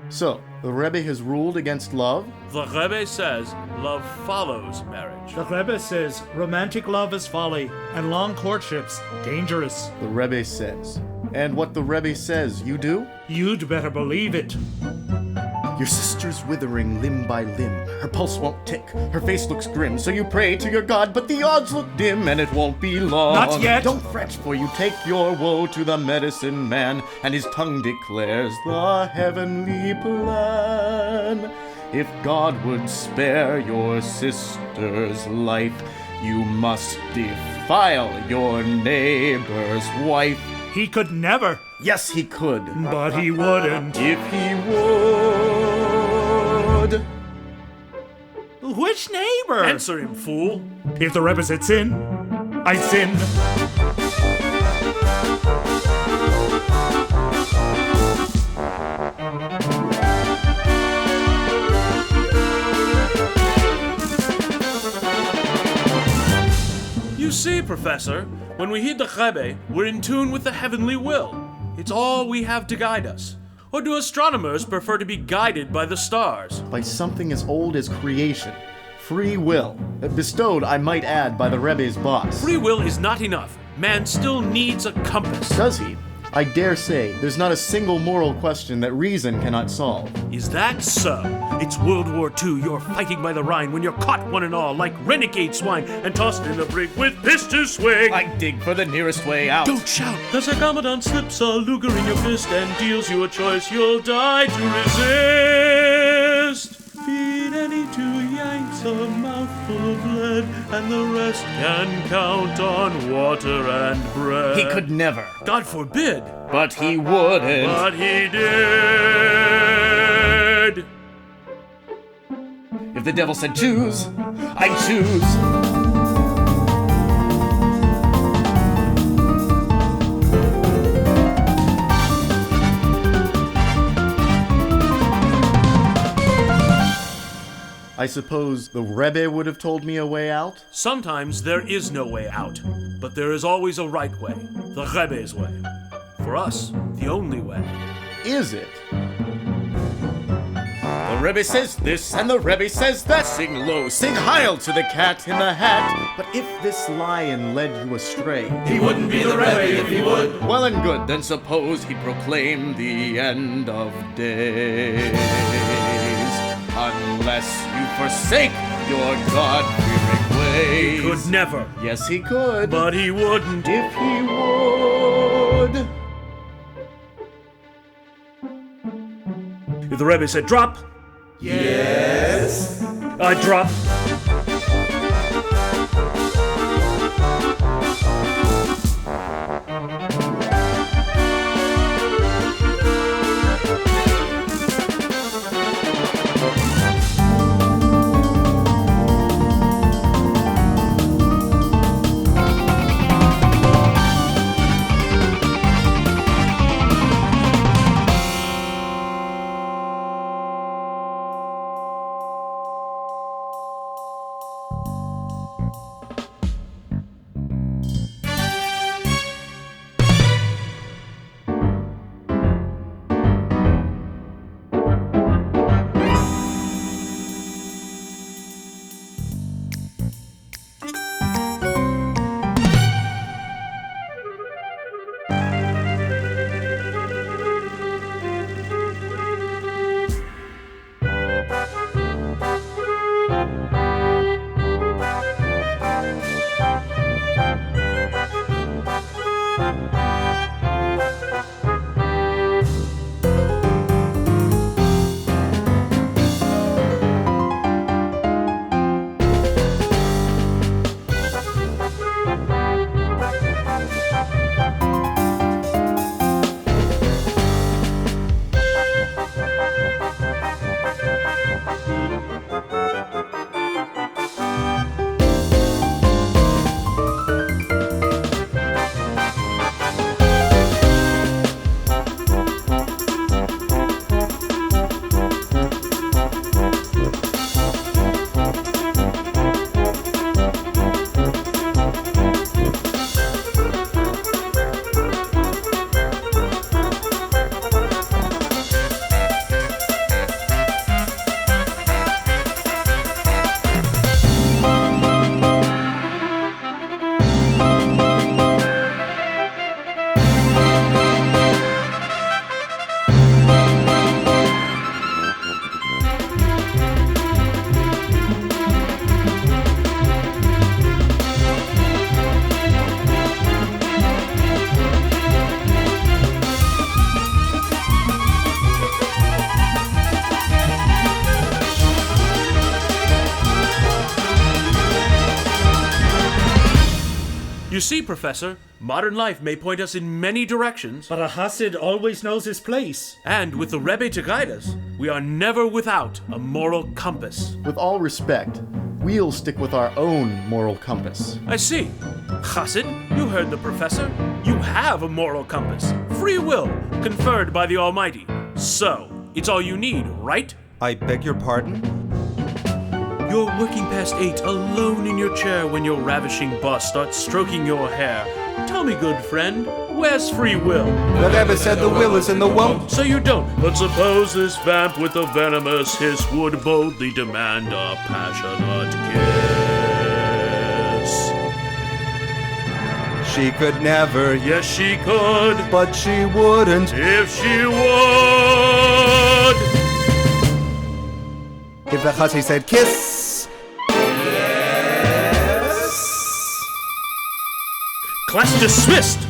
So, the Rebbe has ruled against love? The Rebbe says love follows marriage. The Rebbe says romantic love is folly and long courtships dangerous. The Rebbe says. And what the Rebbe says, you do? You'd better believe it. Your sister's withering limb by limb. Her pulse won't tick, her face looks grim. So you pray to your God, but the odds look dim, and it won't be long. Not yet. Don't fret, for you take your woe to the medicine man, and his tongue declares the heavenly plan. If God would spare your sister's life, you must defile your neighbor's wife. He could never. Yes, he could. But he wouldn't. If he would. Which neighbor? Answer him, fool. If the Rebbe said sin, I sin. You see, Professor, when we heed the Rebbe, we're in tune with the heavenly will. It's all we have to guide us. Or do astronomers prefer to be guided by the stars? By something as old as creation. Free will. Bestowed, I might add, by the Rebbe's boss. Free will is not enough. Man still needs a compass. Does he? I dare say, there's not a single moral question that reason cannot solve. Is that so? It's World War II. You're fighting by the Rhine when you're caught one and all like renegade swine and tossed in the brig with fists to swing. I dig for the nearest way out. Don't shout. The commandant slips a Luger in your fist and deals you a choice you'll die to resist. Feed any two Yanks a mouthful of lead, and the rest can count on water and bread. He could never. God forbid. But he wouldn't. But he did. If the devil said choose, I'd choose. I suppose the Rebbe would have told me a way out? Sometimes there is no way out, but there is always a right way, the Rebbe's way. For us, the only way. Is it? The Rebbe says this and the Rebbe says that. Sing low, sing Heil to the cat in the hat. But if this lion led you astray, he wouldn't be the Rebbe if he would. Well and good, then suppose he'd proclaim the end of days. Unless you forsake your God-fearing ways. He could never. Yes, he could. But he wouldn't. If he would. If the Rebbe said drop, Yes? I'd drop. You see, Professor, modern life may point us in many directions, But a Hasid always knows his place. and with the Rebbe to guide us, we are never without a moral compass. With all respect, we'll stick with our own moral compass. I see. Chassid, you heard the professor. You have a moral compass. Free will, conferred by the Almighty. So, it's all you need, right? I beg your pardon? You're working past 8, alone in your chair when your ravishing boss starts stroking your hair. Tell me, good friend, where's free will? The Rebbe said the will is in the won't. So you don't. But suppose this vamp with a venomous hiss would boldly demand a passionate kiss. She could never, Yes, she could, but she wouldn't. if she would. If the Chassid said kiss, Class dismissed!